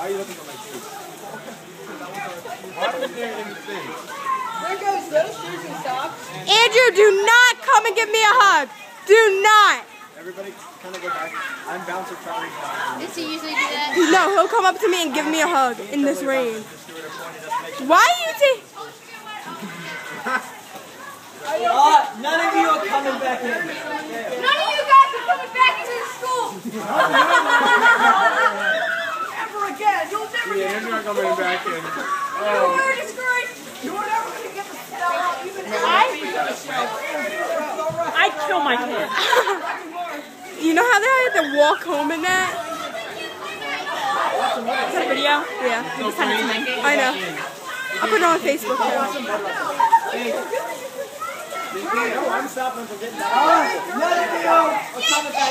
are you looking for my shoes? Why was there in the thing? There goes those shoes and socks. Andrew, do not come and give me a hug. Do not. Everybody kind of go back. I'm Bouncer Charlie. Does he usually do that? No, he'll come up to me and give me a hug in this rain. Why are you taking... None of you are coming back in. None of you guys are coming back into the school. Ever again. You'll never Yeah, get you're not coming back in. You're discouraged. You're never going to get the smell out. I'd kill my kid. You know how they had to walk home in that? Is that a video? Yeah. You send it to me. I know. I'll put it on Facebook too. I'm stopping from getting that. None of you are coming back.